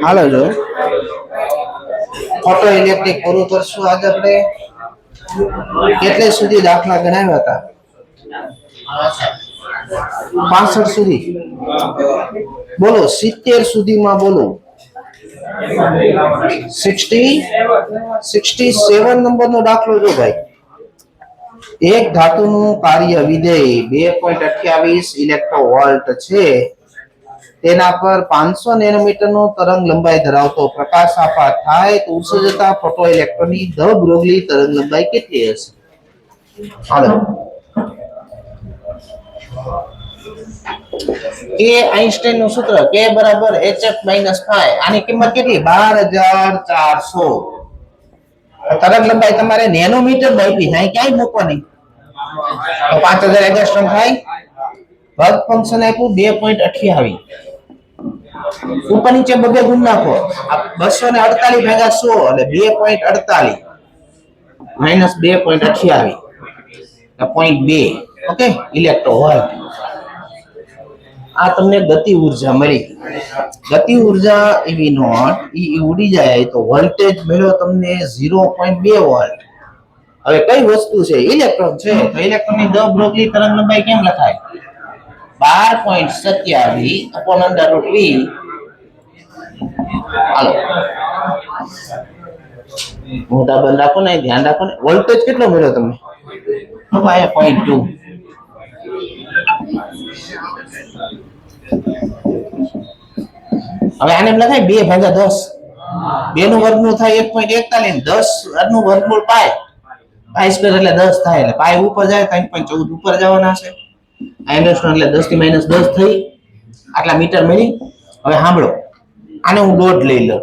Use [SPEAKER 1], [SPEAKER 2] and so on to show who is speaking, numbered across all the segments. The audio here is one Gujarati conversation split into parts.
[SPEAKER 1] હાલો જો ફોટો ઇલેક્ટ્રિક પૂરું કરશું આજે આપણે કેટલે સુધી દાખલા ગણાવ્યા હતા 65 સુધી બોલો 70 સુધીમાં બોલો 67 નંબરનો દાખલો જો ભાઈ એક ધાતુનું કાર્ય વિધેય 2.28 ઇલેક્ટ્રોવોલ્ટ છે તેના પર 500 નેનોમીટરનો તરંગ લંબાઈ ધરાવતો પ્રકાશ આપાત થાય તો ઉત્સર્જતા ફોટો ઇલેક્ટ્રોનની ધ બ્રોગલી તરંગ લંબાઈ કેટલી હશે હાલો કે આઇન્સ્ટાઈન નું સૂત્ર k બરાબર hf - phi આની કિંમત કેટલી 12400 તરંગ લંબાઈ તમારે નેનોમીટર આપી થાય ક્યાંય મૂકવાની તો 5000 એંગસ્ટ્રોમ થાય વર્ક ફંક્શન આપ્યું 2.28 ઉપર નીચે બબે ગુણ નાખો 248 ભાગ્યા 100 એટલે 2.48 માઈનસ 2.28 0.2 ઓકે ઇલેક્ટ્રોવોલ્ટ આ તમને ગતિ ઊર્જા મળી ગતિ ઊર્જા એવી નોટ ઈ ઉડી જાય તો વોલ્ટેજ મળ્યો તમને 0.2 વોલ્ટ હવે કઈ વસ્તુ છે ઇલેક્ટ્રોન છે તો ઇલેક્ટ્રોનની દ બ્રોગલી તરંગ લંબાઈ કેમ લખાય 12.27 upon √v હાલો મોટા બંધ રાખો ને ધ્યાન રાખો ને વોલ્ટેજ કેટલો મળ્યો તમને ભાઈ 0.2 હવે આને એમ લખાય 2/10 2 નું વર્ગમૂળ થાય 1.41 10 નું વર્ગમૂળ પાય પાય સ્ક્વેર એટલે 10 થાય એટલે પાય ઉપર જાય 3.14 ઉપર જવાના છે આઇન્સ્ટાઈન એટલે 10 થી -10 થઈ આટલા મીટર મળી હવે સાંભળો આને હું ડોટ લઈ લઉં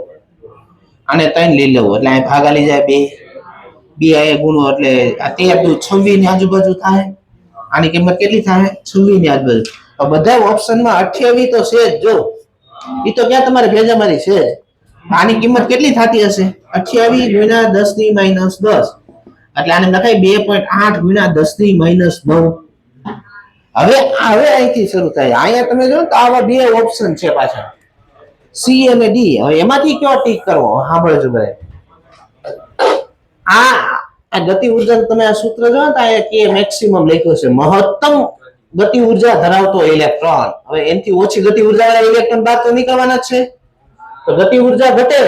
[SPEAKER 1] આને 3 લઈ લઉં એટલે આ ભાગા લઈ જાય 2 આ ગુણો એટલે આ 13 26 ની આજુબાજુ થાય આની કિંમત કેટલી થાય 26 ની આજુબાજુ તો બધા ઓપ્શનમાં 28 તો છે જ જો ઈ તો ક્યાં તમારે ભેજામાંથી છે આની કિંમત કેટલી થતી હશે 28 ગુણ્યા 10 ની -10 એટલે આને લખાય 2.8 ગુણ્યા 10 ની -9 હવે અહીંથી શરૂ થાય અહીંયા તમે જો તો આવા બે ઓપ્શન છે પાછા સી અને ડી હવે એમાંથી કયો ટીક કરવો સાંભળજો ભાઈ આ ગતિ ઊર્જા તમે આ સૂત્ર જો તો આ કે મેક્સિમમ લખ્યો છે મહત્તમ ગતિ ઊર્જા ધરાવતો ઇલેક્ટ્રોન હવે એનથી ઓછી ગતિ ઊર્જા વાળા ઇલેક્ટ્રોન બહાર તો નીકળવાના છે તો ગતિ ઊર્જા ઘટે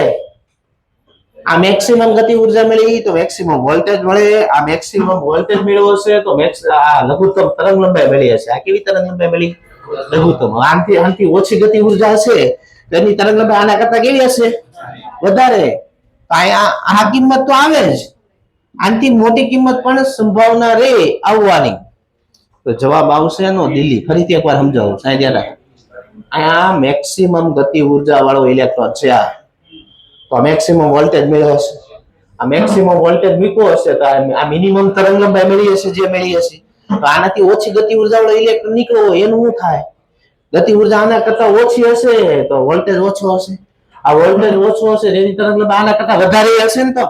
[SPEAKER 1] આ મેક્સિમમ ગતિ ઊર્જા મળી તો મેક્સિમમ વોલ્ટેજ મળે આ મેક્સિમમ વોલ્ટેજ મેળવ્યો છે તો આ લઘુત્તમ તરંગ લંબાઈ મળી હશે આ કેવી તરંગ લંબાઈ મળી લઘુત્તમ આનાથી ઓછી ગતિ ઊર્જા હશે તેની તરંગ લંબાઈ આના કરતા કેવી હશે વધારે આ કિંમત તો આવે જ આનાથી મોટી કિંમત પણ સંભાવના રે આવવાની તો જવાબ આવશે નો દિલ્હી ફરીથી એકવાર સમજાવું સાહેબ યાદ રાખો આ મેક્સિમમ ગતિ ઊર્જા વાળો ઇલેક્ટ્રોન છે આ તો મેક્સિમમ વોલ્ટેજ મેળવ્યો હશે આ મેક્સિમમ વોલ્ટેજ મૂક્યો હશે તો આ મિનિમમ તરંગ લંબાઈ મળી હશે જે મળી હશે તો આનાથી ઓછી ગતિ ઊર્જા વાળો ઇલેક્ટ્રોન નીકળ્યો હોય એનું શું થાય ગતિ ઊર્જા આના કરતા ઓછી હશે તો વોલ્ટેજ ઓછો હશે આ વોલ્ટેજ ઓછો હશે એની તરંગ લંબાઈ આના કરતા વધારે હશે ને તો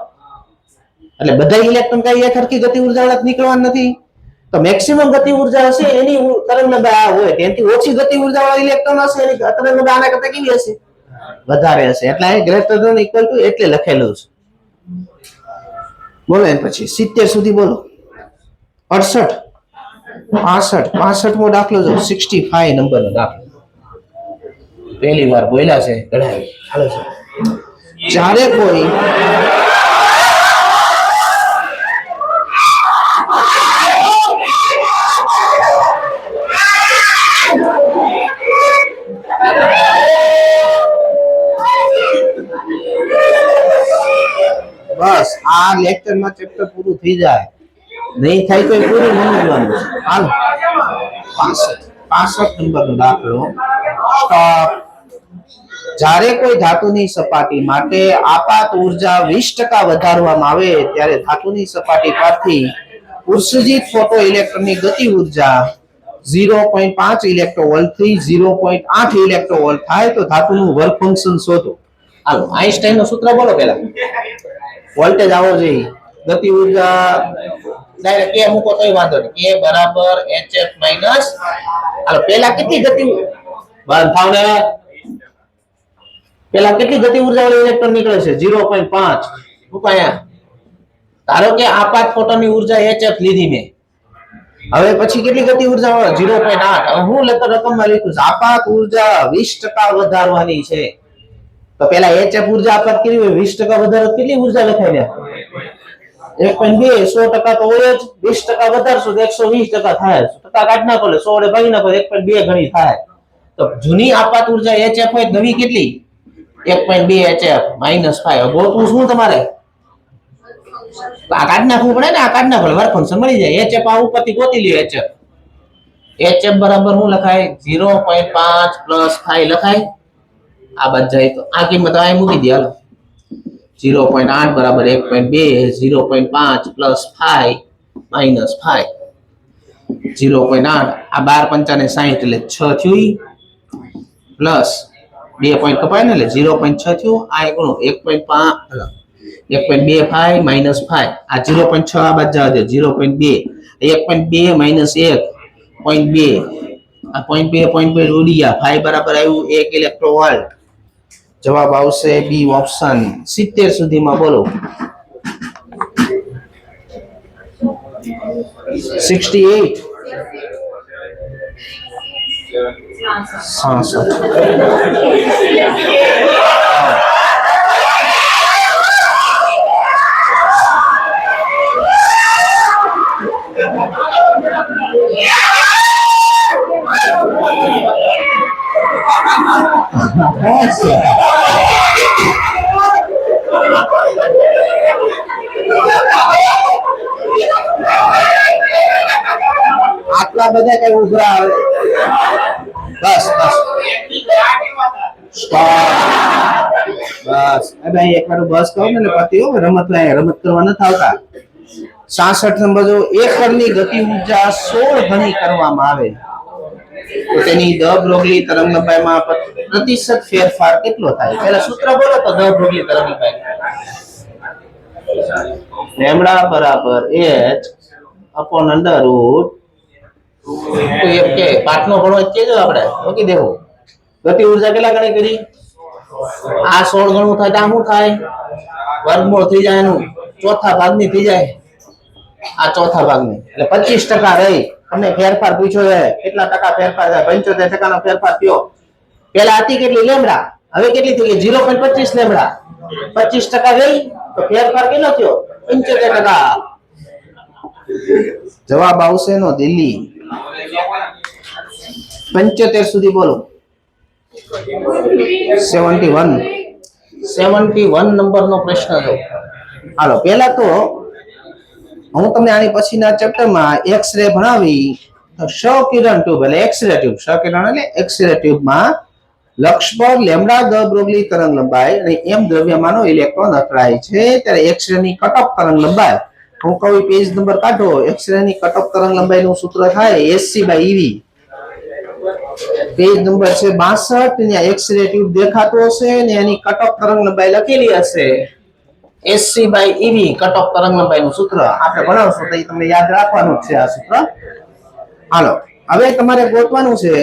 [SPEAKER 1] એટલે બધા ઇલેક્ટ્રોન કઈ એક સરખી ગતિ ઊર્જા વાળા નીકળવાના નથી તો મેક્સિમમ ગતિ ઊર્જા હશે એની તરંગ લંબાઈ આ હોય તેનાથી ઓછી ગતિ ઊર્જા વાળા ઇલેક્ટ્રોન હશે એની તરંગ લંબાઈ આના કરતા કેવી હશે વધારે હશે એટલે આ ગ્રેટર ધેન ઇક્વલ ટુ એટલે લખેલું છે બોલો એમ પછી 70 સુધી બોલો 68 65 મો દાખલો જો 65 નંબરનો દાખલો પહેલી વાર બોલ્યા છે ગણાવી ચાલો છે જ્યારે કોઈ બસ આ લેક્ચર માં ચેપ્ટર પૂરું થઈ જાય નહીં થાય તો પૂરું સમજવાનું હાલ 65 નંબરનો દાખલો સ્ટોપ જ્યારે કોઈ ધાતુની સપાટી માટે આપાત ઊર્જા 20% વધારવામાં આવે ત્યારે ધાતુની સપાટી પરથી ઉત્સર્જિત ફોટો ઇલેક્ટ્રોનની ગતિ ઊર્જા 0.5 ઇલેક્ટ્રોવોલ્ટ થી 0.8 ઇલેક્ટ્રોવોલ્ટ થાય તો ધાતુનું વર્ક ફંક્શન શોધો. હાલો આઈન્સ્ટાઈનનું સૂત્ર બોલો પહેલા. વોલ્ટેજ આવો જોઈએ, ગતિ ઉર્જા ડાયરેક્ટ કે મૂકો તોય વાંધો નહીં, k બરાબર hf માઈનસ. હાલો પહેલા કેટલી ગતિ બંધ થાવને, પહેલા કેટલી ગતિ ઉર્જા વાળી ઇલેક્ટ્રોન નીકળે છે? 0.5. મૂકો અહીંયા. ધારો કે આપાત ફોટોનની ઉર્જા hf લીધી મેં, હવે પછી કેટલી ગતિ ઉર્જા મળે? 0.8. હવે હું લેતો રકમમાં લખ્યું છે આપાત ઉર્જા 20% વધારવાની છે, તો પેલા hf ઉર્જા આપાત કરી હોય 20% વધારો, કેટલી ઉર્જા લખાય ને? 1.2. 100% તો હોય જ, 20% વધારશો તો 120% થાય. ટકા કાઢ નાખો એટલે 100 વડે ભાગી નાખો 1.2 ગણી થાય. તો જૂની આપાત ઉર્જા hf હોય, નવી કેટલી? 1.2 hf માઈનસ 5. ગોતવું શું તમારે? આ કાઢ નાખવું પડે ને, આ કાઢ નાખો વર્ક ફંક્શન મળી જાય. hf આ ઉપરથી ગોતી લ્યો. hf બરાબર શું લખાય? 0.5 પ્લસ 5 લખાય. આ બાદ જાય તો આ કિંમત આ મૂકી દે. હાલો 0.8 બરાબર 1.2, 0.5 પ્લસ 5 માઈનસ 5. 0.8 આ 12 × 5 = 60 એટલે 6 થયું, પ્લસ 2 પોઈન્ટ કપાય ને એટલે 0.6 થયું. આ એકણું 1.5 1.25 માઈનસ 5. આ 0.6 આ બાદ જવા દે 0.2. 1.2 માઈનસ 1.2. આ 0.2 ઉડી ગયા. 5 બરાબર આવ્યું 1 ઇલેક્ટ્રોવોલ્ટ. જવાબ આવશે બી ઓપ્શન. 70 સુધીમાં બોલો. 68. આટલા બધા કઈ ઉભરા આવે? બસ બસ બસ ભાઈ એક વાર બસ કહો ને એટલે પતિ હો. રમત રમત કરવા નથી આવતા. 66 નંબર જો, એકરની ગતિ ઉર્જા 16 ગણી કરવામાં આવે તો તેની દ બ્રોગલી તરંગલંબાઈમાં પ્રતિશત ફેરફાર કેટલો થાય? પહેલા સૂત્ર બોલો તો દ બ્રોગલી તરંગલંબાઈ. લેમ્ડા બરાબર h અપોન અંડર રૂટ કે પાઠનો ઘણો કેજો આપણે મૂકી દેવું. ગતિ ઉર્જા કેટલા ગણી કરી? આ 16 ગણું થાય તો આ શું થાય? વર્ગમૂળ થઈ જાય, એનું ચોથા ભાગની થઈ જાય. આ ચોથા ભાગની એટલે 25% રહી. તમને ફેરફાર પૂછ્યો છે કેટલા ટકા ફેરફાર થાય? 75% નો ફેરફાર થયો. પહેલા હતી કેટલી લેમ્ડા, હવે કેટલી થઈ ગઈ? 0.25 લેમ્ડા. 25% રહી તો ફેરફાર કેટલો થયો? 75%. જવાબ આવશે નો દિલ્હી. 75 સુધી બોલો. 71 નંબરનો પ્રશ્ન જો. હાલો પહેલા તો હું તમને આની પછીના ચેપ્ટરમાં એક્સ-રે ભણાવી તો ક્ષ-કિરણ ટ્યુબ એટલે એક્સ-રે ટ્યુબ, ક્ષ-કિરણ એટલે એક્સ-રે ટ્યુબમાં લક્ષ પર લેમ્ડા દ બ્રોગલી તરંગ લંબાઈ અને એમ દ્રવ્યમાનનો ઇલેક્ટ્રોન અથડાય છે ત્યારે એક્સ-રે ની કટઓફ તરંગ લંબાઈ, હું કહું પેજ નંબર કાઢો. એક્સ-રે ની કટઓફ તરંગ લંબાઈનું સૂત્ર થાય SC/EV. પેજ નંબર છે 62. ત્યાં એક્સ-રે ટ્યુબ દેખાતો હશે ને એની કટઓફ તરંગ લંબાઈ લખેલી હશે. SC/EV કટઓફ તરંગ લંબાઈનું સૂત્ર આપણે ભણાવશું તો તમને યાદ રાખવાનું છે આ સૂત્ર. હાલો હવે તમારે ગોતવાનું છે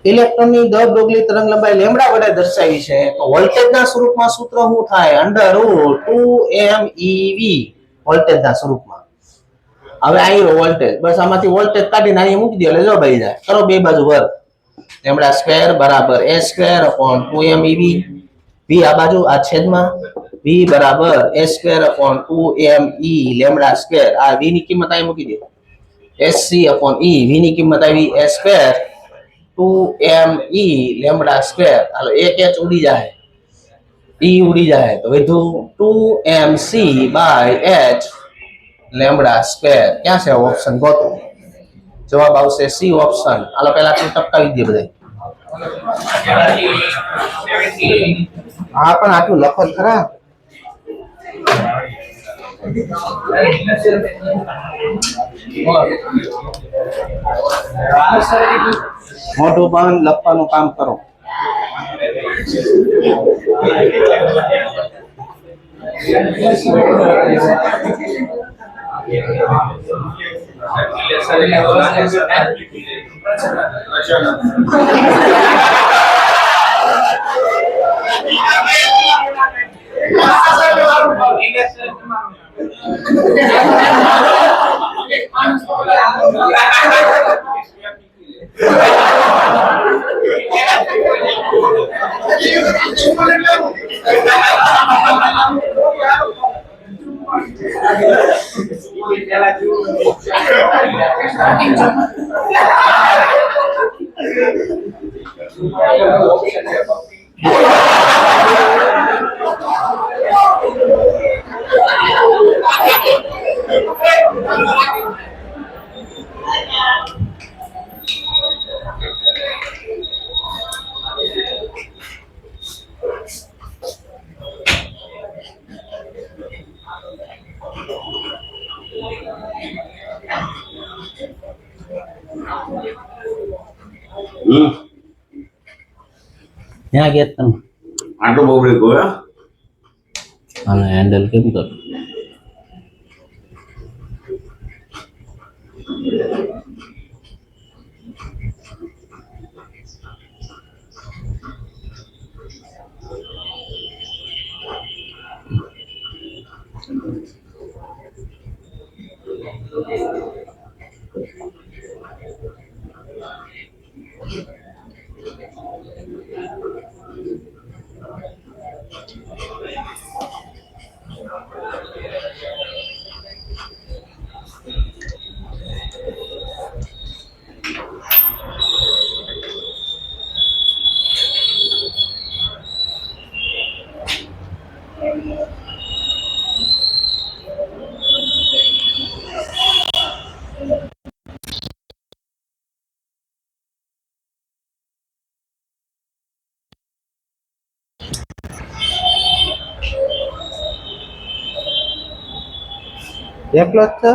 [SPEAKER 1] ઇલેક્ટ્રોનની દ બ્રોગલી તરંગ લંબાઈ લેમ્ડા વડે દર્શાવી છે તો વોલ્ટેજના સ્વરૂપમાં સૂત્ર શું થાય? √2mEV વોલ્ટેજના સ્વરૂપમાં. હવે આવ્યો વોલ્ટેજ, બસ આમાંથી વોલ્ટેજ કાઢીને અહીં મૂકી દો એટલે જો ભાઈ જાય. કરો બે બાજુ વર્ગ. લેમ્ડા સ્ક્વેર બરાબર a²/2mEV. v આ બાજુ આ છેદમાં v બરાબર a²/2me લેમ્ડા સ્ક્વેર. આ v ની કિંમત અહીં મૂકી દો. SC/E v ની કિંમત આવી a²/2me લેમ્ડા સ્ક્વેર. હાલો એક h ઉડી જાય, e ઉડી જાય તો વધુ 2mc/h લેમ્ડા સ્ક્વેર. ક્યાં છે ઓપ્શન ગોતો? જવાબ આવશે સી ઓપ્શન. હાલો પહેલા આપણે ટપકાવી દઈએ બધા. હા પણ આટલું લખો ખરા. મોટું બંધ લખવાનું કામ કરો. ત્યાં ગયા તમે
[SPEAKER 2] આટલો બબડે ગયો
[SPEAKER 1] અને હેન્ડલ કેમ કરો? એકલો જ છે?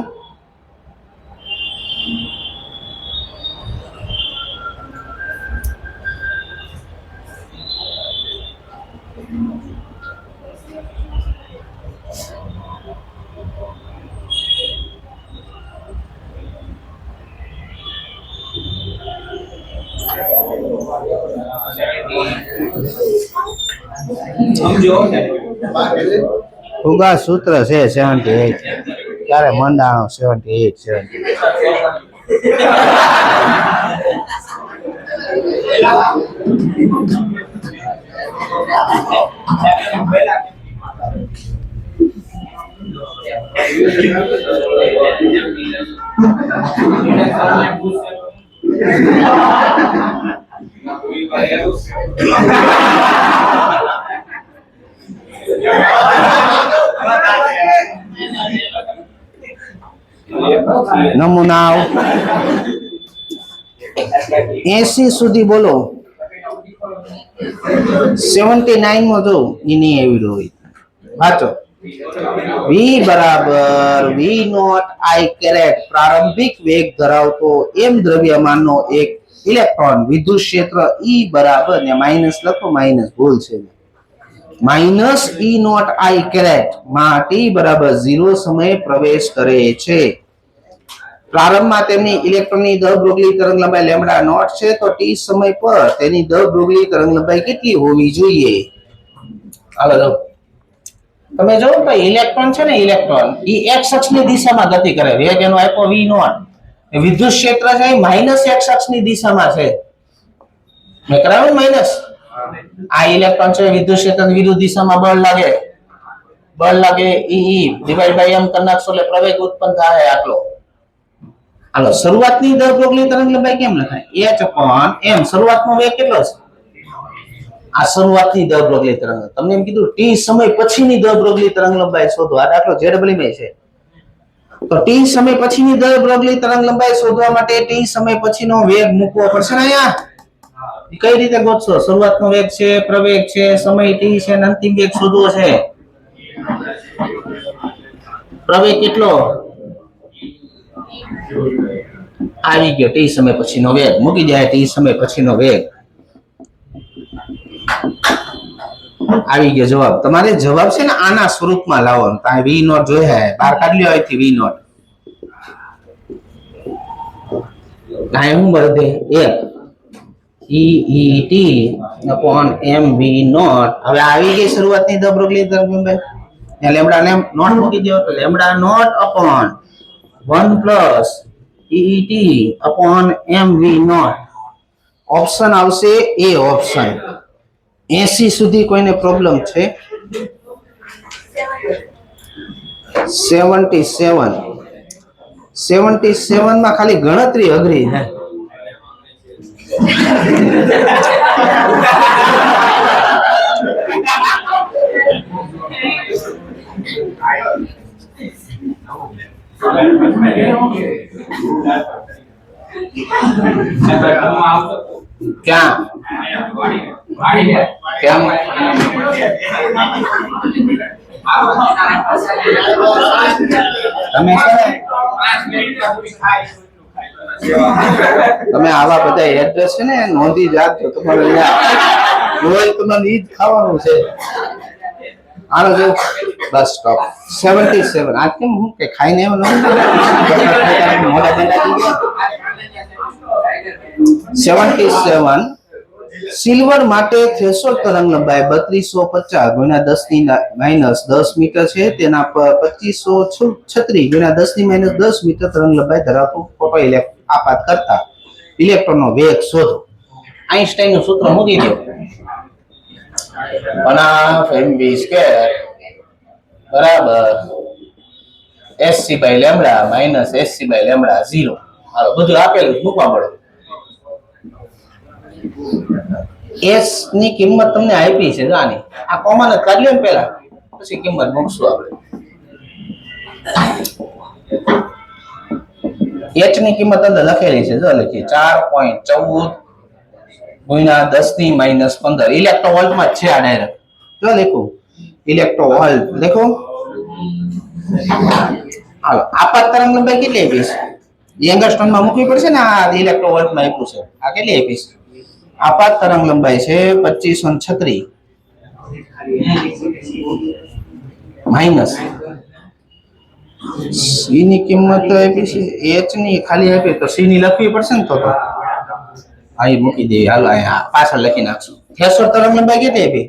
[SPEAKER 1] ફુગા સૂત્ર છે 78 ક્યારે મંડાણો 78 નમૂના 80 સુધી બોલો 79 માં જો એની એવી હોય વાંચો v બરાબર v નોટ i કેરેટ પ્રારંભિક વેગ ધરાવતો m દ્રવ્યમાનનો એક ઇલેક્ટ્રોન વિદ્યુત ક્ષેત્ર E બરાબર ને માઈનસ લખો માઈનસ ભૂલ છે minus E naught i caret માં t બરાબર 0 સમયે પ્રવેશ કરે છે પ્રારંભમાં તેમની ઇલેક્ટ્રોનની દર બ્રોગલી તરંગલંબાઈ લેમ્ડા નોટ છે તો t સમય પર તેની દર બ્રોગલી તરંગલંબાઈ કેટલી હોવી જોઈએ હાલો જો તમે જો તો ઇલેક્ટ્રોન છે ને ઇલેક્ટ્રોન એ x અક્ષની દિશામાં ગતિ કરે વેગ એનો આપ્યો v નોટ વિદ્યુત ક્ષેત્ર છે માઈનસ x અક્ષની દિશામાં છે મેં કરાવ્યું માઈનસ આ ઇલેક્ટ્રોન છે વિદ્યુત ક્ષેત્રની વિરુદ્ધ દિશામાં બળ લાગે e ડિવાઇડ બાય m કરી નાખશો એટલે પ્રવેગ ઉત્પન્ન થાય આટલો હાલો શરૂઆતની દર બ્રોગલી તરંગલંબાઈ કેમ લખાય h/m શરૂઆતનો વેગ કેટલો છે આ શરૂઆતની દર બ્રોગલી તરંગ તમને એમ કીધું t સમય પછીની દર બ્રોગલી તરંગલંબાઈ શોધો આ દાખલો ZW માં છે તો t સમય પછીની દર બ્રોગલી તરંગલંબાઈ શોધવા માટે t સમય પછીનો વેગ મૂકવો પડશે ને અહીંયા કઈ રીતે ગોતશો શરૂઆતનો વેગ છે પ્રવેગ છે સમય t છે અને અંતિમ વેગ શોધવો છે પ્રવેગ કેટલો આવી ગયો? t સમય પછીનો વેગ મૂકી જાય. t સમય પછીનો વેગ આવી ગયો જવાબ. તમારે જવાબ છે ને આના સ્વરૂપમાં લાવવાનો. તમે v નોટ જોયા બહાર કાઢી લ્યો અહીંથી v નોટ. કાંઈ હું બધે એક EET upon mv નોટ. હવે આવી ગઈ શરૂઆતની ધ બ્રોગલી તરંગલંબાઈ. ત્યાં લેમ્બડા ને નોટ મૂકી દો તો lambda naught upon 1 plus EET upon mv naught. Option આવશે એ ઓપ્શન. 80 સુધી કોઈને પ્રોબ્લેમ છે? 77 માં ખાલી ગણતરી અઘરી છે. ક્યાં કેમ તમે આવા બધા એડ્રેસ છે ને નોંધી રાખજો. તમારે રોજ તમારે ઈ જ ખાવાનું છે. આનો જો બસ સ્ટોપ 77. આ કેમ હું કે ખાઈને એમ મોડા બનાવી ગયા. 77 સિલ્વર માટે થ્રેશોલ્ડ તરંગ લંબાઈ 3250 ગુણ્યા 10 ની માઈનસ 10 મીટર છે. તેના પર 2536 ગુણ્યા 10 ની માઈનસ 10 મીટર તરંગ લંબાઈ ધરાવતું ફોટો આપાત કરતા ઇલેક્ટ્રોનનો વેગ શોધો. આઈન્સ્ટાઈન નું સૂત્ર મૂકી દો. 1/2mv² બરાબર sc/λ માઈનસ sc/λ 0. હાલો બધું આપેલું મૂકવા મળે. s ની કિંમત તમને આપી છે. આની આ કોમન જ કાઢી લો ને પહેલા, પછી કિંમત મૂકશું આપણે. h ની કિંમત અંદર લખેલી છે. જો લખી 4.14 ગુણ્યા 10 ની માઈનસ 15 ઇલેક્ટ્રોવોલ્ટ માં છે. આ ડાયરેક્ટ જો લખું ઇલેક્ટ્રોવોલ્ટ લખો. હાલો આપાત તરંગ લંબાઈ કેટલી આપી છે? યંગસ્ટોન માં મૂકવી પડશે ને. આ ઇલેક્ટ્રોવોલ્ટ માં આપ્યું છે. આ કેટલી આપી છે? આપાત તરંગ લંબાઈ છે 2536 માઈનસ c ની કિંમત તો આપી છે. h ની ખાલી આપી તો c ની લખવી પડશે ને. તો અહીં મૂકી દેવી. હાલો અહીંયા પાછળ લખી નાખશું. થ્રેશોલ્ડ તરંગ લંબાઈ કેટલી આપી?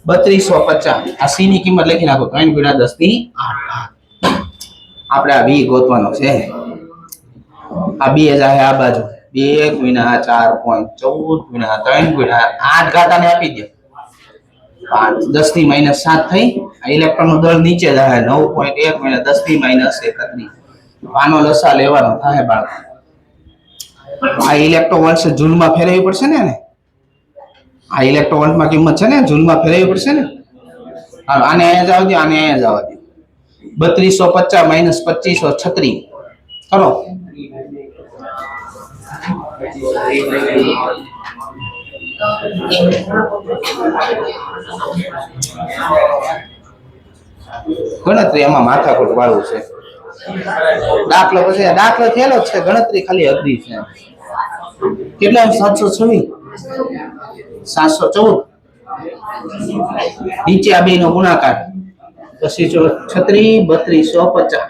[SPEAKER 1] 3250. આ c ની કિંમત લખી નાખો 3 × 10 ની 8. આપણે આ v ગોતવાનો છે. આ 2 જાય આ બાજુ 2 ગુણ્યા 4.14 ગુણ્યા 3 ગુણ્યા 8 ઘાતાને આપી દે 5 10 ની માઈનસ 7 થઈ. આ ઇલેક્ટ્રોન નું દળ નીચે જાય 9.1 ગુણ્યા 10 ની માઈનસ 31. આનો લસા લેવાનો થાય બાળક. આ ઇલેક્ટ્રોવોલ્ટ છે જૂલમાં ફેરવવી પડશે ને. આ ઇલેક્ટ્રોવોલ્ટ માં કિંમત છે ને જૂલમાં ફેરવવી પડશે ને. હાલો આને અહીંયા જવા દો, આને અહીંયા જવા દો. 3250 માઈનસ 2536 કરો. ગણતરી એમાં માથાકૂટ વાળું છે. દાખલો પછી દાખલો થયેલો જ છે. ગણતરી ખાલી અઘરી છે. કેટલા 726 714 નીચે આ બે નો ગુણાકાર પછી 36 3250.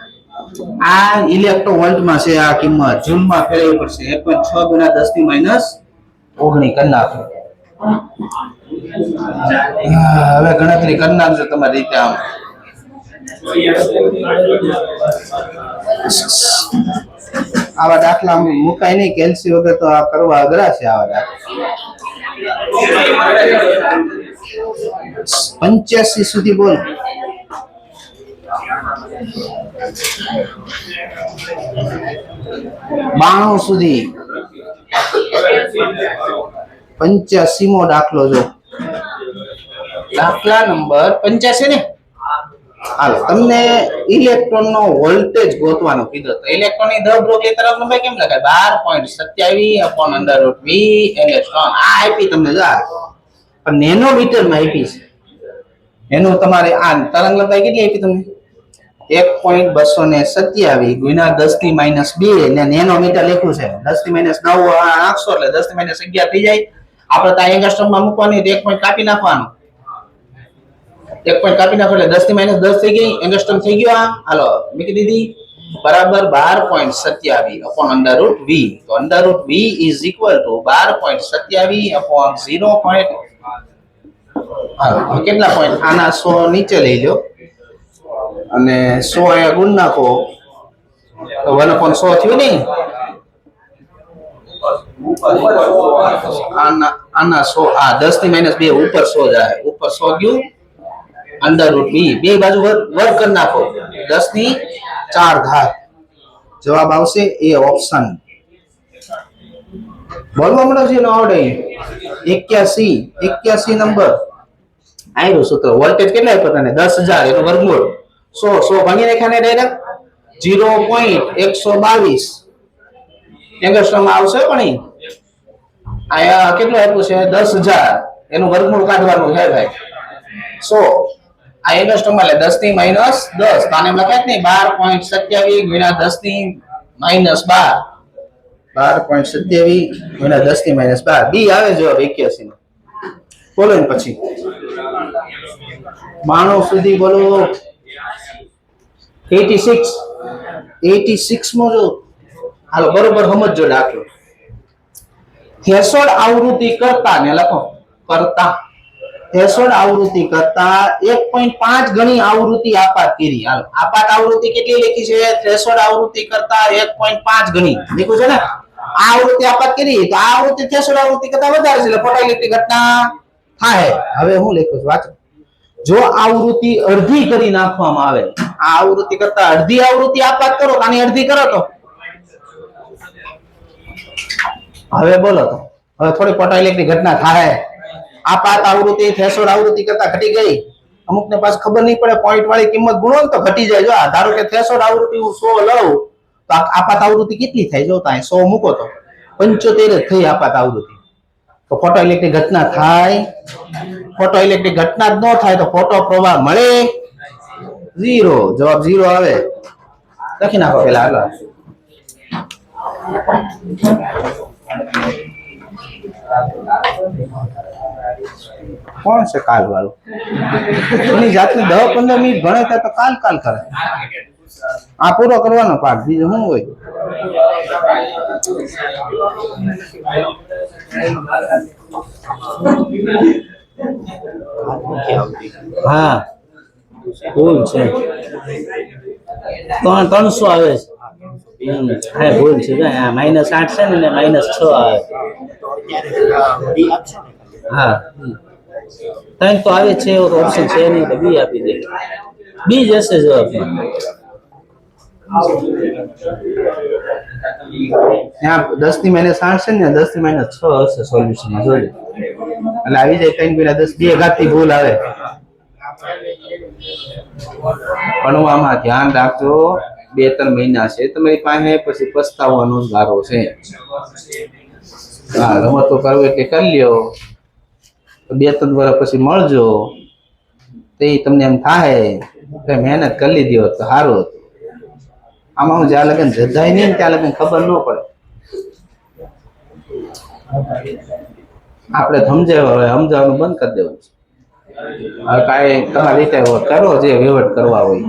[SPEAKER 1] આ ઇલેક્ટ્રોવોલ્ટ માં છે. આ કિંમત જૂલ માં ફેરવવી પડશે 1.6 ગુણ્યા 10 ની માઈનસ 19 કરી નાખો. હવે ગણતરી કરી નાખજો તમારી રીતે. આમ આવા દાખલા મુકાય નહીં. કેલ્સી વગર તો આ કરવા અઘરા છે. આવા દાખલા 85 સુધી બોલો. 92 સુધી 85 મો દાખલો જો. દાખલા નંબર 85 ને. હાલો તમને ઇલેક્ટ્રોન નો વોલ્ટેજ ગોતવાનો કીધો તો ઇલેક્ટ્રોન ની ધ બ્રોગલી તરફ લંબાઈ કેમ લખાય? 12.27 / v ઇલેક્ટ્રોન. આ આપી તમને જો પણ નેનોમીટર માં આપી છે. એનું તમારે આ તરંગ લંબાઈ કેટલી આપી તમને? 1.227 ગુણ્યા 10⁻2 ને નેનોમીટર લખ્યું છે. 10⁻9 નાખશો એટલે 10⁻11 થઈ જાય. આપણે તો એંગસ્ટ્રોમમાં મૂકવાની તો 1 પોઈન્ટ કાપી નાખવાનો. 1 પોઈન્ટ કાપી નાખો એટલે 10⁻10 થઈ ગઈ, એંગસ્ટ્રોમ થઈ ગયો. આ હાલો મૂકી દીધી બરાબર 12.27 upon √v. તો √v is equal to 12.27 upon 0. હાલો કેટલા પોઈન્ટ? આના 100 નીચે લઈ લો અને 100 અહીંયા ગુણ નાખો તો 1/100 થયું ને. આના 100 આ 10⁻2 ઉપર 100 જાય, ઉપર 100 ગયું √v. બે બાજુ વર્ગ કરી નાખો 10⁴ જવાબ આવશે એ ઓપ્શન. બોલવા મળે છે એનો આવડે 81 નંબર આવ્યું સૂત્ર. વોલ્ટેજ કેટલા આપ્યો તને? 10,000 એનું વર્ગમૂળ 100 ભાંગી નાખ્યા ને ડાયરેક્ટ 0.122 એંગસ્ટ્રોમમાં આવશે. પણ આયા કેટલું આપ્યું છે? 10,000 એનું વર્ગમૂળ કાઢવાનું છે ભાઈ 100. આ એંગસ્ટ્રોમમાં એટલે 10⁻10 તો આને એમ લખાય ને 12.27 ગુણ્યા 10⁻12 12.27 ગુણ્યા 10⁻12 બી આવે જવાબ 81 નો. બોલો ને પછી 92 સુધી બોલો. 86 માં જો હાલો બરોબર સમજજો દાખલો. થ્રેશોલ્ડ આવૃત્તિ કરતા ને લખો કરતા થ્રેશોલ્ડ આવૃત્તિ કરતા 1.5 ગણી આવૃત્તિ આપાત કરી. હાલો આપાત આવૃત્તિ કેટલી લખી છે? થ્રેશોલ્ડ આવૃત્તિ કરતા 1.5 ગણી લખ્યું છે ને. આ આવૃત્તિ આપાત કરી તો આ આવૃત્તિ થ્રેશોલ્ડ આવૃત્તિ કરતા વધારે છે એટલે ફોટોઇલેક્ટ્રિક ઘટના થાય. હવે હું લખ્યું છું વાંચો. જો આવૃત્તિ અડધી કરી નાખવામાં આવે, આ આવૃત્તિ કરતા અડધી આવૃત્તિ આપાત કરો, આની અડધી કરો તો હવે બોલો તો હવે થોડી ફોટોઇલેક્ટ્રિક ઘટના થાય. આપાત આવૃત્તિ થ્રેશોલ્ડ આવૃત્તિ કરતા ઘટી ગઈ. અમુક ને પાસ ખબર નહીં પડે, પોઈન્ટ વાળી કિંમત ગુણો ને તો ઘટી જાય. જો ધારો કે થ્રેશોલ્ડ આવૃત્તિ હું 100 લઉં તો આપાત આવૃત્તિ કેટલી થાય? જો ત્યાં 100 મૂકો તો 75 જ થઈ આપાત આવૃત્તિ. તો ફોટોઇલેક્ટ્રિક ઘટના થાય? ફોટોઇલેક્ટ્રિક ઘટના જ ન થાય તો ફોટો પ્રવાહ મળે 0. જવાબ 0 આવે. લખી નાખો પેલા હાલો. કોણ છે કાલ વાળું? એની જાતની 10-15 મિનિટ ભણે ત્યાં તો કાલ કરે. આ પૂરો કરવાનો પાઠ, બીજું શું હોય? હા ભૂલ છે 300 આવે છે. હા ભૂલ છે. -8 છે ને -6 આવે. હા 3 તો આવે છે, એવો ઓપ્શન છે નહીં એટલે બી આપી દે. બી જ હશે જવાબ. ત્યાં 10⁻8 છે ને 10⁻6 હશે સોલ્યુશનમાં જોજો. એટલે આવી જાય 3 × 10 2 ઘાતની ભૂલ આવે. ભણવામાં ધ્યાન રાખજો. 2-3 મહિના છે તમારી પાસે, પછી પસ્તાવવાનો ગારો છે. હા રમતો કરવું એટલે કરી લ્યો. 2-3 વર્ષ પછી મળજો તો તમને એમ થાય કે મહેનત કરી લીધી હોત તો સારું હતું. આમાં હું જ્યાં લગન જજાય નહીં ત્યાં લગન ખબર ન પડે. આપણે સમજાવવાનું બંધ કરી દેવું છે. હવે કાંઈ તમારી રીતે કરો જે વહીવટ કરવા હોય.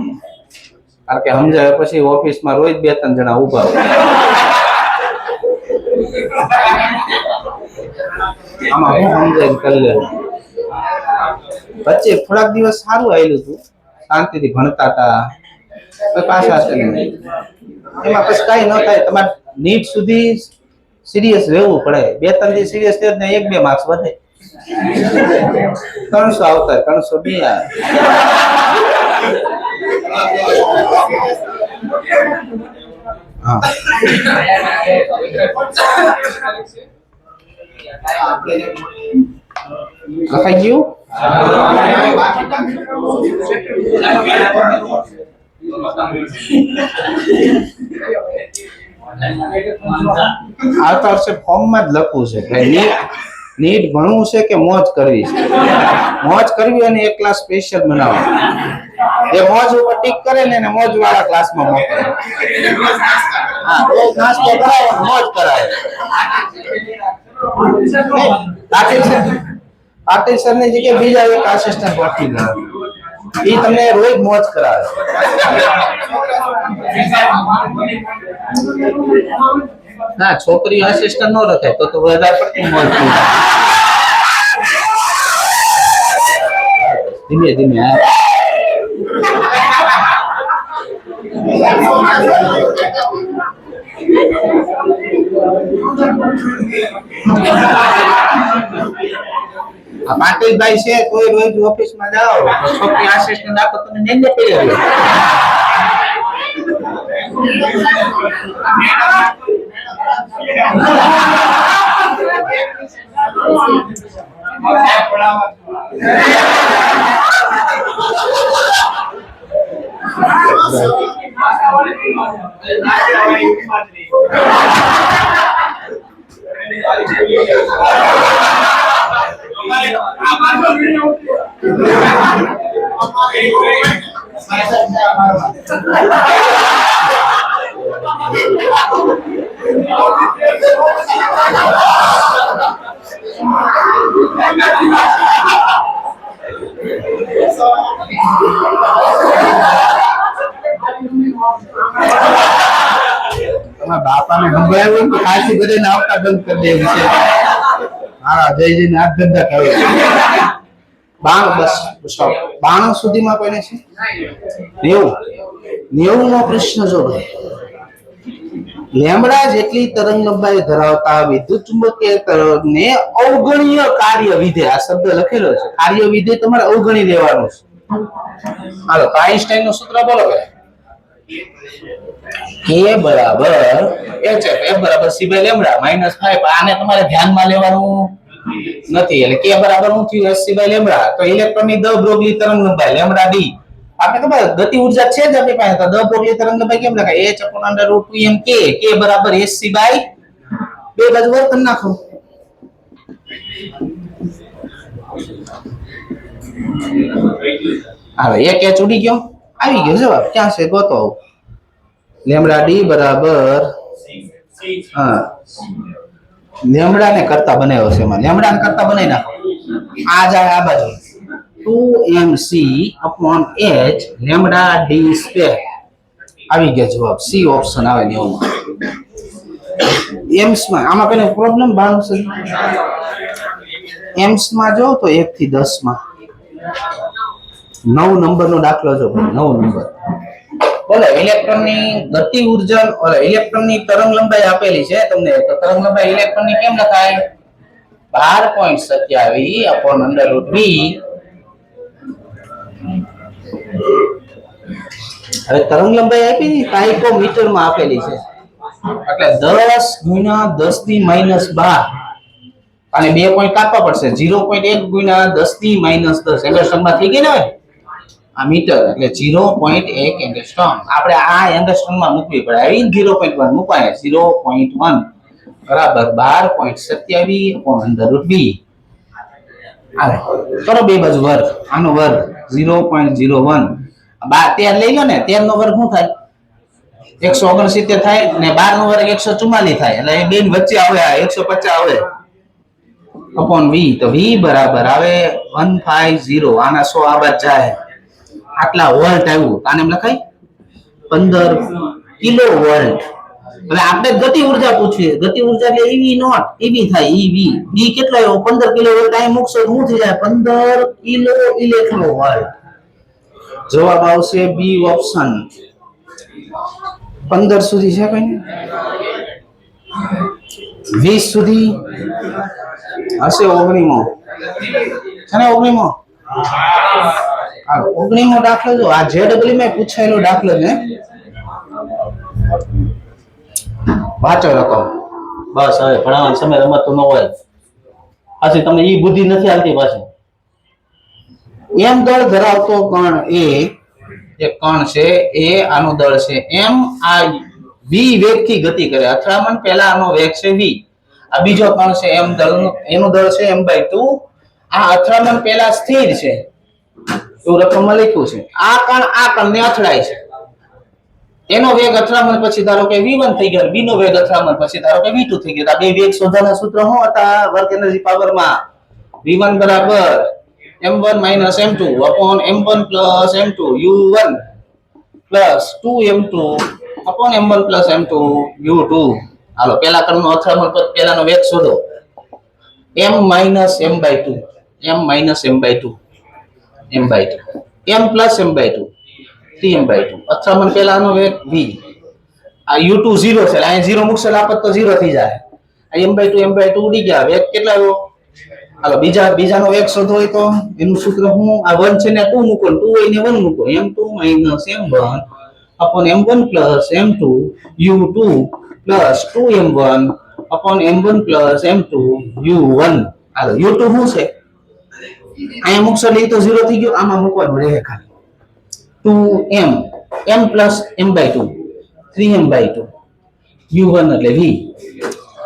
[SPEAKER 1] કારણ કે સમજાવે પછી ઓફિસમાં રોજ 2-3 જણા ઉભા હોય. આમાં હું સમજાય કરી લે. વચ્ચે થોડાક દિવસ સારું આવેલું હતું, શાંતિથી ભણતા હતા. પાછા છે એમાં પછી કઈ ન થાય. તમારે નીટ સુધી સિરિયસ રહેવું પડે. 2-3 દી સિરિયસ થયો ને 1-2 માર્ક્સ વધે. 300 આવતા 302 આવે. હા લખાઈ ગયું? આવતા વર્ષે ફોર્મમાં જ લખવું છે કે નીટ ભણવું છે કે મોજ કરવી છે. મોજ કરવી અને એક ક્લાસ સ્પેશિયલ બનાવવા. જે મોજ ઉપર ટીક કરે ને એને મોજ વાળા ક્લાસમાં મોકલે. હા તો નાસ્તો કરાય મોજ કરાય. પાટીલ સર ની જગ્યાએ બીજા એક આસિસ્ટન્ટ રાખી દે. ઈ તમને રોજ મોજ કરાવે. ના છોકરી આસિસ્ટન્ટ નો રખાય તો વધારે પડતી મોજ થઈ જાય. ધીમે ધીમે પાટીલભાઈ છે કોઈ રોજ ઓફિસ માં જાઓ તો છોકરી આસિસ્ટન્ટ આપો તમે નીંદે પડી રહ્યો. બાપાને સંભળાવ્યું તો ખાસી બધાને આવતા બંધ કરી દેવું છે. હા જયજીને હાથ ધંધા કરે. 92 સુધીમાં કોઈને છે 90 નો પ્રશ્ન જો ભાઈ. લેમ્બડા જેટલી તરંગ લંબાઈ ધરાવતા વિદ્યુત ચુંબકીય તરંગને અવગણીય કાર્ય વિધેય, આ શબ્દ લખેલો છે, કાર્ય વિધેય તમારે અવગણી દેવાનું છે. હાલો તો આઈન્સ્ટાઈન નું સૂત્ર બોલો કે K બરાબર HF, F બરાબર C by લેમ્બડા -5. આને તમારે ધ્યાનમાં લેવાનું નથી. એટલે K બરાબર શું થયું SC by લેમ્બડા. તો ઇલેક્ટ્રોનની દ બ્રોગલી તરંગ લંબાઈ લેમ્બડા d. આપણે ખબર ગતિ ઊર્જા છે જ આપણી પાસે. તો દ બ્રોગલી તરંગ લંબાઈ કેમ લખાય? h/√2m k. K બરાબર SC by બે બાજુ વર્ગ કરી નાખો. હવે એક h ઉડી ગયો, આવી ગયો જવાબ. ક્યાં છે ગોતો. લેમ્બડા d બરાબર લેમ્બડા ને કરતા બનાવ્યો છે. એમાં લેમ્બડા ને કરતા બનાવી નાખો. આ જાય આ બાજુ 2mc/h લેમ્બડા d સ્ક્વેર. આવી ગયા જવાબ. સી ઓપ્શન આવે ને એમાં. એમ્સ માં આમાં કઈ પ્રોબ્લેમ બાણું છે. એમ્સ માં જો તો 1 થી 10 માં 9 નંબર નો દાખલો જો ભાઈ. 9 નંબર બોલે ઇલેક્ટ્રોનની ગતિ ઊર્જા ઓલે ઇલેક્ટ્રોનની તરંગ લંબાઈ આપેલી છે તમને. તો તરંગ લંબાઈ ઇલેક્ટ્રોનની કેમ લખાય? 12.27/√v. હવે તરંગ લંબાઈ આપી ની પાઇકોમીટર માં આપેલી છે. એટલે 10 × 10⁻12 અને 2 પોઈન્ટ કાપવા પડશે. 0.1 × 10⁻10 એંગસ્ટ્રોમમાં થઈ ગઈ ને આ મીટર. એટલે 0.1 એંગસ્ટ્રોમ. આપણે આ એંગસ્ટ્રોમમાં મૂકવી પડે. આવી 0.1 મુકાય. 0.1 બરાબર 12.27/√v. આવે કરો બે બાજુ વર્ગ. આનો વર્ગ 0.01. 13 લઈ લો ને. 13 નો વર્ગ શું થાય? 169 થાય ને 12 નો વર્ગ 144 થાય. એટલે એ બેન વચ્ચે આવે 150 આવે upon v. તો v બરાબર આવે 150. આના 100 આ બાદ જાય. આટલા વોલ્ટ આવ્યું. આને એમ લખાય 15 કિલો વોલ્ટ. હવે આપણે ગતિ ઊર્જા પૂછીએ. ગતિ ઊર્જા એટલે ev નોટ. ev થાય ev. b કેટલો આવ્યો? 15 કિલો વોલ્ટ. અહીં મૂકશો તો શું થઈ જાય? 15 કિલો ઇલેક્ટ્રો વોલ્ટ. જવાબ આવશે બી ઓપ્શન. 15 સુધી છે કઈ? 20 સુધી હશે. 19મો છે ને? 19મો 19મો દાખલો જો. આ જેડબલ્યુ માં પૂછાયેલો દાખલો છે. વાંચો રકમ. બસ હવે ભણાવવાનો સમય રમતું ન હોય. પાછી તમને ઈ બુદ્ધિ નથી આવતી. પાછી એમ દળ ધરાવતો કણ એ એક કણ છે એ આનું દળ છે એમ. આ v વેગ થી ગતિ કરે. અથડામણ પહેલા આનો વેગ છે v. આ બીજો કણ છે એમ દળ એનું દળ છે m/2. આ અથડામણ પહેલા સ્થિર છે એવું રકમમાં લખ્યું છે. આ કણને અથડાય છે, એનો વેગ અથડામણ પછી ધારો કે v1 થઈ ગયો, b નો વેગ અથડામણ પછી ધારો કે v2 થઈ ગયો. તો આ બે વેગ શોધવાના સૂત્ર શું હતા વર્ક એનર્જી પાવરમાં? v1 બરાબર m1 m2 upon m1 m2 u1 2m2 upon m1 m2 u2. હાલો પેલા કર્ણનો અથડામણ પર પેલાનો વેગ શોધો. m - m/2 m+m/2 3m/2 અથડામણ પેલાનો વેગ v. આ u2 0 છે, અહીંયા 0 મૂકશો એટલે આપત તો 0 થઈ જાય. આ m/2 ઉડી ગયા. વેગ કેટલા આવ્યો? હાલો બીજાનો વેગ શોધો હોય તો એનું સૂત્ર શું? આ 1 છે ને 2 મૂકો, 2 હોય ને 1 મૂકો. m2 - m1 upon m1 m2 u2 2m1 upon m1 m2 u1. હાલો u2 શું છે? અહીંયા મૂકશો એટલે તો 0 થઈ ગયો. આમાં મૂકવાનું રહે ખાલી 2m m+m/2 3m/2 u1 એટલે v.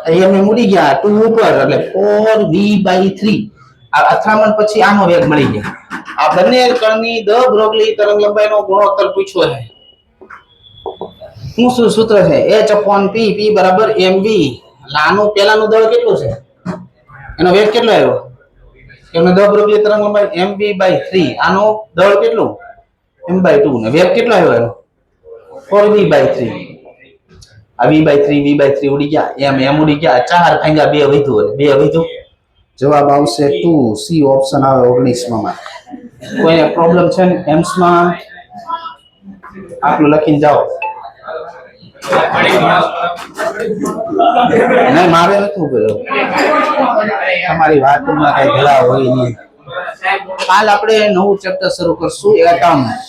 [SPEAKER 1] અહીંયા ઉડી ગયા 2 ઉપર એટલે 4v/3. આ અથડામણ પછી આનો વેગ મળી ગયા. આ બંને કણની દ બ્રોગલી તરંગ લંબાઈનો ગુણોત્તર પૂછ્યો છે. શું સૂત્ર છે? h/p p બરાબર mv. આનું પેલાનું દળ કેટલું છે? એનો વેગ કેટલો આવ્યો? એનો દ બ્રોગલી તરંગ લંબાઈ mv/3. આનો દળ કેટલું? m/2 ને વેગ કેટલો આવ્યો એનો? 4v/3. આ v/3 ઉડી ગયા. m ઉડી ગયા. 4 ભાગ્યા 2 વધ્યું એટલે 2 વધ્યું. જવાબ આવશે 2 સી ઓપ્શન આવે 19 માં. કોઈને પ્રોબ્લેમ છે ને એમ્સ માં? આટલું લખીને જાઓ. નહીં મારે નથી કર્યો. તમારી વાતમાં કઈ ભલા હોય નહીં. કાલ આપણે નવું ચેપ્ટર શરૂ કરશું એટમ્સ.